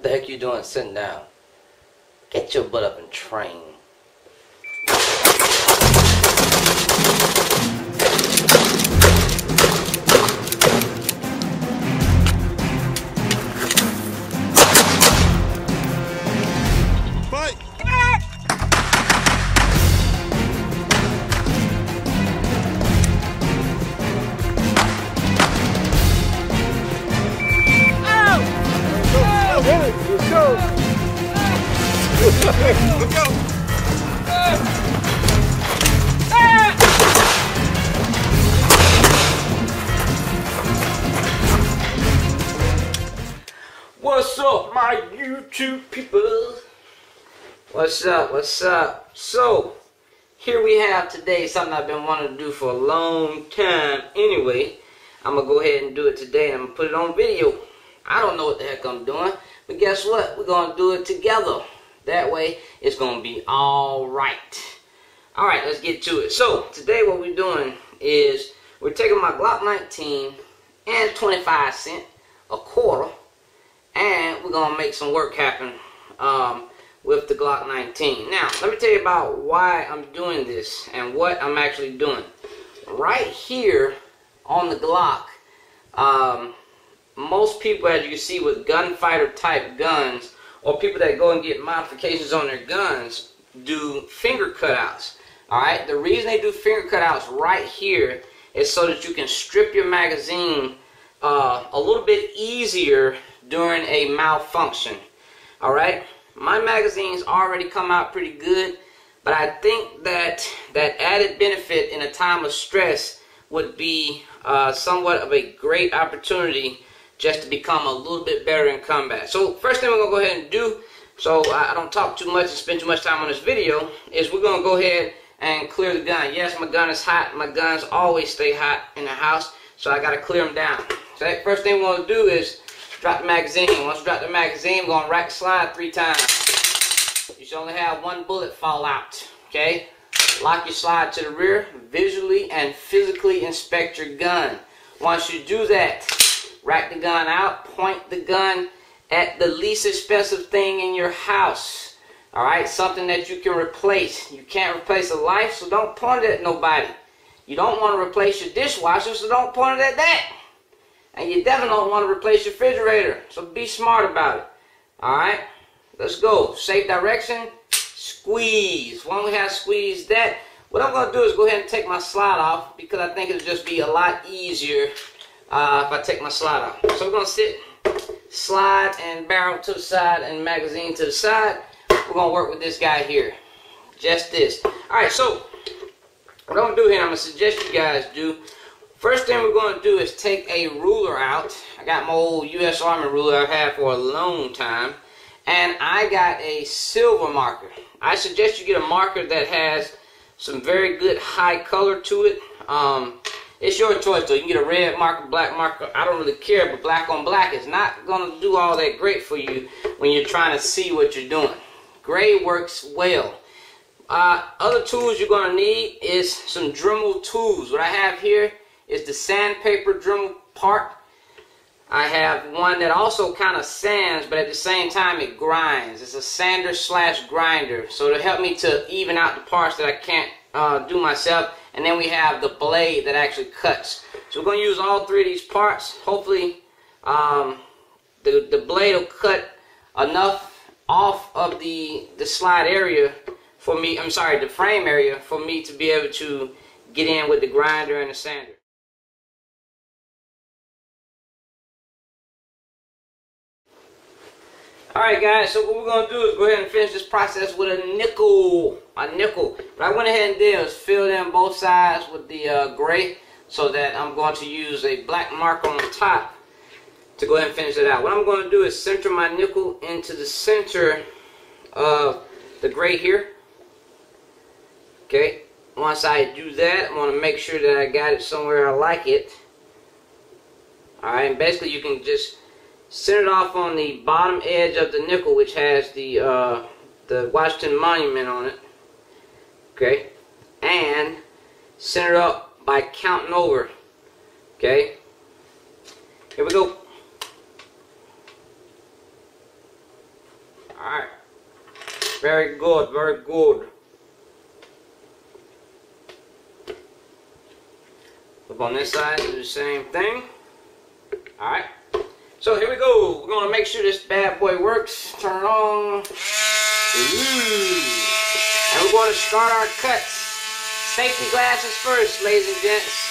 What the heck you doing sitting down? Get your butt up and train. Let's go! What's up, my YouTube people? What's up? What's up? So, here we have today something I've been wanting to do for a long time. Anyway, I'm going to go ahead and do it today, and I'm going to put it on video. I don't know what the heck I'm doing, but guess what? We're going to do it together. That way, it's going to be alright. Alright, let's get to it. So, today what we're doing is we're taking my Glock 19 and 25 cents, a quarter, and we're going to make some work happen with the Glock 19. Now, let me tell you about why I'm doing this and what I'm actually doing. Right here on the Glock, most people, as you can see, with gunfighter type guns, or people that go and get modifications on their guns, do finger cutouts. Alright, the reason they do finger cutouts right here is so that you can strip your magazine a little bit easier during a malfunction. Alright, my magazines already come out pretty good, but I think that that added benefit in a time of stress would be somewhat of a great opportunity just to become a little bit better in combat. So first thing we're going to go ahead and do, so I don't talk too much and spend too much time on this video, is we're going to go ahead and clear the gun. Yes, my gun is hot. My guns always stay hot in the house, so I got to clear them down. So that first thing we're going to do is drop the magazine. Once you drop the magazine, we're going to rack slide 3 times. You should only have 1 bullet fall out. Okay? Lock your slide to the rear, visually and physically inspect your gun. Once you do that, rack the gun out, point the gun at the least expensive thing in your house. Alright, something that you can replace. You can't replace a life, so don't point it at nobody. You don't want to replace your dishwasher, so don't point it at that. And you definitely don't want to replace your refrigerator, so be smart about it. Alright, let's go. Safe direction, squeeze. Once we have squeezed that, what I'm going to do is go ahead and take my slide off, because I think it'll just be a lot easier if I take my slide off. So we're going to sit, slide and barrel to the side and magazine to the side. We're going to work with this guy here. Just this. Alright, so what I'm going to do here, I'm going to suggest you guys do, first thing we're going to do is take a ruler out. I got my old U.S. Army ruler I've had for a long time. And I got a silver marker. I suggest you get a marker that has some very good high color to it. It's your choice though. You can get a red marker, black marker. I don't really care, but black on black is not going to do all that great for you when you're trying to see what you're doing. Gray works well. Other tools you're going to need is some Dremel tools. What I have here is the sandpaper Dremel part. I have one that also kind of sands, but at the same time it grinds. It's a sander / grinder, so it'll help me to even out the parts that I can't do myself. And then we have the blade that actually cuts. So we're going to use all 3 of these parts. Hopefully the blade will cut enough off of the slide area for me, the frame area, for me to be able to get in with the grinder and the sander. Alright guys, so what we're going to do is go ahead and finish this process with a nickel. What I went ahead and did was fill in both sides with the gray, so that I'm going to use a black marker on the top to go ahead and finish it out. What I'm going to do is center my nickel into the center of the gray here. Okay, once I do that, I want to make sure that I got it somewhere I like it. Alright, and basically you can just center it off on the bottom edge of the nickel, which has the Washington Monument on it. Okay, and center it up by counting over. Okay, here we go. Alright. Very good, very good. Up on this side, do the same thing. Alright. So here we go. We're going to make sure this bad boy works. Turn it on. Ooh. And we're going to start our cuts. Safety glasses first, ladies and gents.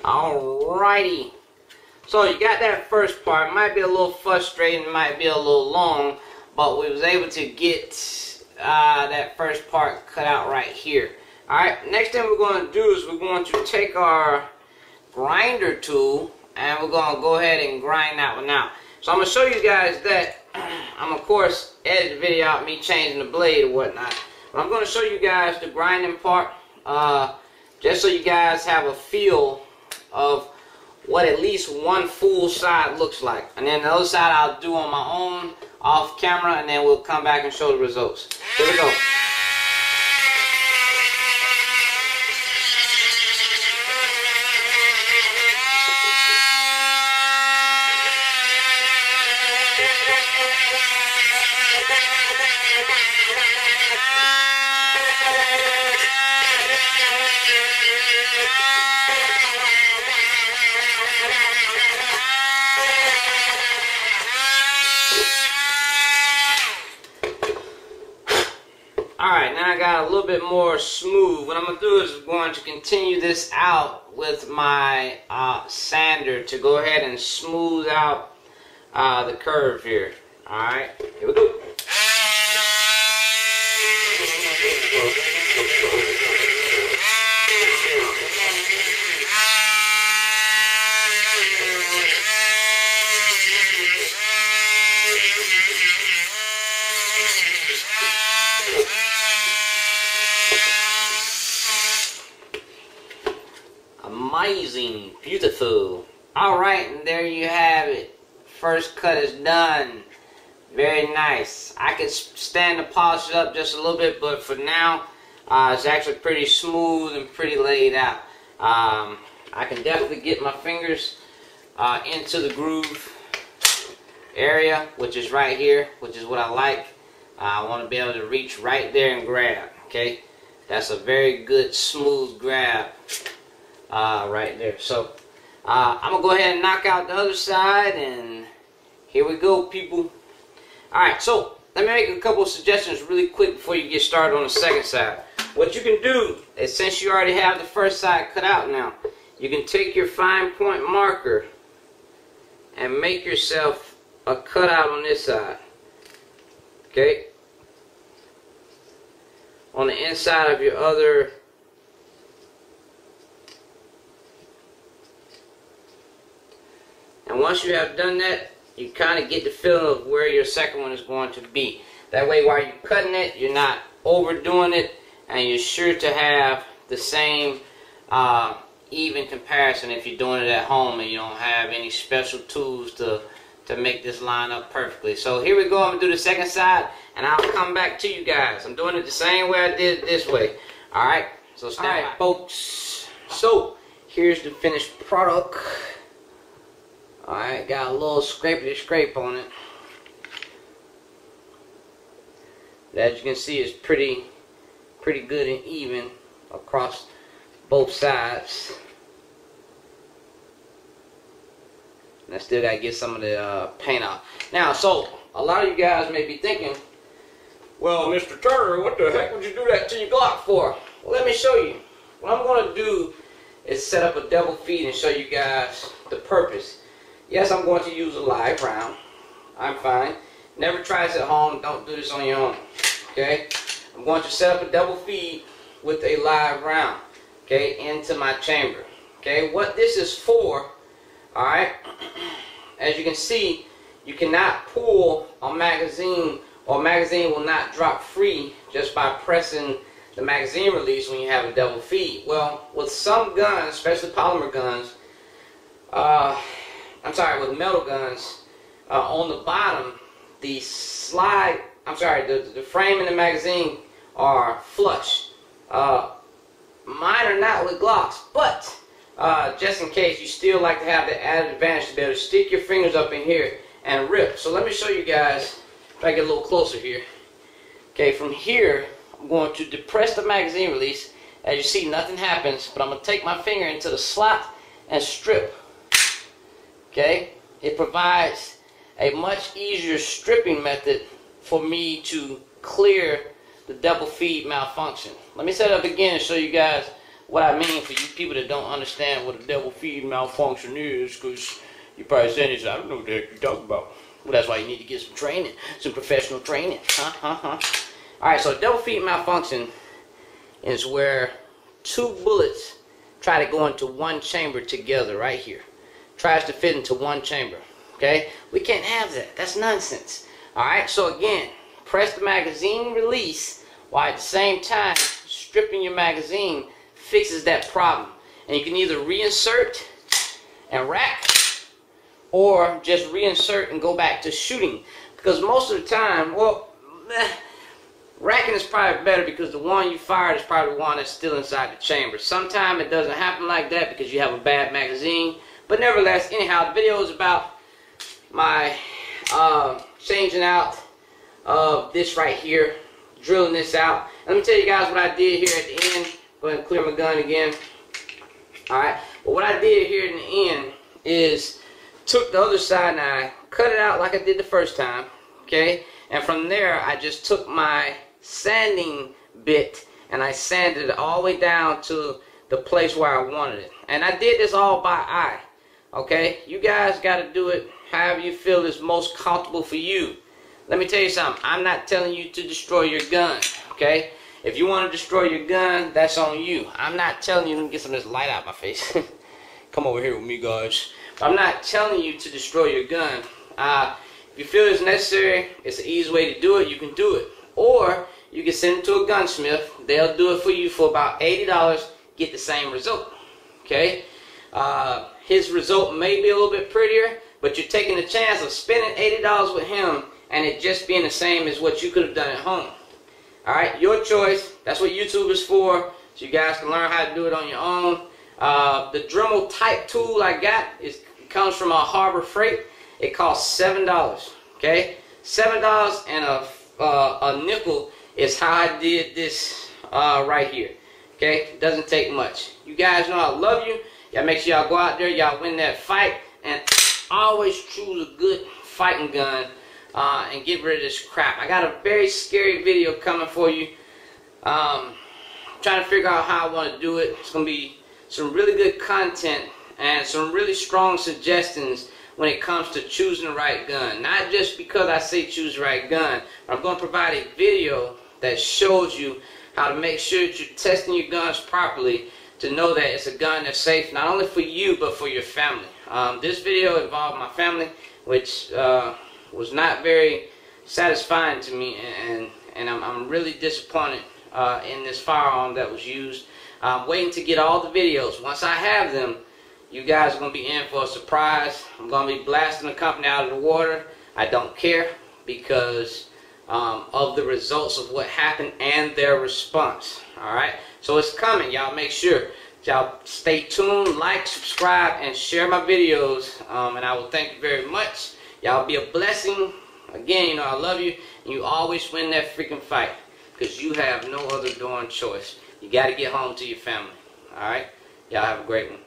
Alrighty. So you got that first part. Might be a little frustrating, might be a little long, but we was able to get that first part cut out right here. Alright, next thing we're going to do is we're going to take our grinder tool and we're going to go ahead and grind that one out. So I'm going to show you guys that. I'm of course edit the video out me changing the blade or whatnot. But I'm going to show you guys the grinding part just so you guys have a feel of what at least one full side looks like. And then the other side I'll do on my own off camera, and then we'll come back and show the results. Here we go. Alright, now I got a little bit more smooth. What I'm going to do is I'm going to continue this out with my sander to go ahead and smooth out the curve here. Alright, here we go. Amazing, beautiful. Alright, and there you have it. First cut is done. Very nice. I could stand to polish it up just a little bit, but for now, it's actually pretty smooth and pretty laid out. I can definitely get my fingers into the groove area, which is right here, which is what I like. I want to be able to reach right there and grab. Okay, that's a very good smooth grab. Right there. So I'm gonna go ahead and knock out the other side, and here we go, people. Alright, so let me make a couple of suggestions really quick before you get started on the second side. What you can do is, since you already have the first side cut out now, you can take your fine point marker and make yourself a cutout on this side. Okay, on the inside of your other And once you have done that, you kind of get the feeling of where your second one is going to be. That way, while you're cutting it, you're not overdoing it, and you're sure to have the same even comparison if you're doing it at home and you don't have any special tools to make this line up perfectly. So here we go. I'm going to do the second side, and I'll come back to you guys. I'm doing it the same way I did it this way. Alright, so stand by, folks. So, here's the finished product. Alright, got a little scrape on it. As you can see, it's pretty good and even across both sides. And I still gotta get some of the paint off. Now, so a lot of you guys may be thinking, well, Mr. Turner, what the heck would you do that to your Glock for? Well, let me show you. What I'm gonna do is set up a double feed and show you guys the purpose. Yes, I'm going to use a live round. I'm fine. Never try this at home. Don't do this on your own. Okay? I'm going to set up a double feed with a live round. Okay? Into my chamber. Okay, what this is for, alright, as you can see, you cannot pull a magazine, or a magazine will not drop free just by pressing the magazine release when you have a double feed. Well, with some guns, especially polymer guns, with metal guns, on the bottom, the slide, the frame and the magazine are flush. Mine are not with Glocks, but just in case, you still like to have the added advantage to be able to stick your fingers up in here and rip. So let me show you guys, if I get a little closer here. Okay, from here, I'm going to depress the magazine release. As you see, nothing happens, but I'm going to take my finger into the slot and strip. Okay, it provides a much easier stripping method for me to clear the double feed malfunction. Let me set it up again and show you guys what I mean for you people that don't understand what a double feed malfunction is, because you probably saying this, I don't know what the heck you're talking about. Well, that's why you need to get some training, some professional training. Alright, so double feed malfunction is where two bullets try to go into one chamber together right here. Tries to fit into one chamber. Okay? We can't have that. That's nonsense. Alright, so again, press the magazine release while at the same time stripping your magazine fixes that problem. And you can either reinsert and rack, or just reinsert and go back to shooting. Because most of the time, well, racking is probably better because the one you fired is probably the one that's still inside the chamber. Sometimes it doesn't happen like that because you have a bad magazine. But nevertheless, anyhow, the video is about my changing out of this right here, drilling this out. Let me tell you guys what I did here at the end. Go ahead and clear my gun again. Alright, but what I did here in the end is took the other side and I cut it out like I did the first time. Okay, and from there I just took my sanding bit and I sanded it all the way down to the place where I wanted it. And I did this all by eye. Okay, you guys got to do it however you feel is most comfortable for you. Let me tell you something. I'm not telling you to destroy your gun. Okay, if you want to destroy your gun, that's on you. I'm not telling you. Let me get some of this light out of my face. Come over here with me, guys. I'm not telling you to destroy your gun. If you feel it's necessary, it's an easy way to do it, you can do it. Or you can send it to a gunsmith. They'll do it for you for about $80, get the same result. Okay? His result may be a little bit prettier, but you're taking the chance of spending $80 with him and it just being the same as what you could have done at home. Alright? Your choice. That's what YouTube is for, so you guys can learn how to do it on your own. The Dremel type tool I got comes from Harbor Freight. It costs $7. Okay, $7 and a nickel is how I did this right here. Okay, it doesn't take much. You guys know I love you. Y'all make sure y'all go out there, y'all win that fight, and always choose a good fighting gun and get rid of this crap. I got a very scary video coming for you. Trying to figure out how I want to do it. It's gonna be some really good content and some really strong suggestions when it comes to choosing the right gun. Not just because I say choose the right gun, but I'm going to provide a video that shows you how to make sure that you're testing your guns properly to know that it's a gun that's safe not only for you but for your family. This video involved my family, which was not very satisfying to me, and I'm really disappointed in this firearm that was used. I'm waiting to get all the videos. Once I have them, you guys are going to be in for a surprise. I'm going to be blasting the company out of the water. I don't care because of the results of what happened and their response. Alright? So it's coming. Y'all make sure. Y'all stay tuned, like, subscribe, and share my videos. And I will thank you very much. Y'all be a blessing. Again, you know I love you. And you always win that freaking fight. Because you have no other darn choice. You got to get home to your family. Alright? Y'all have a great one.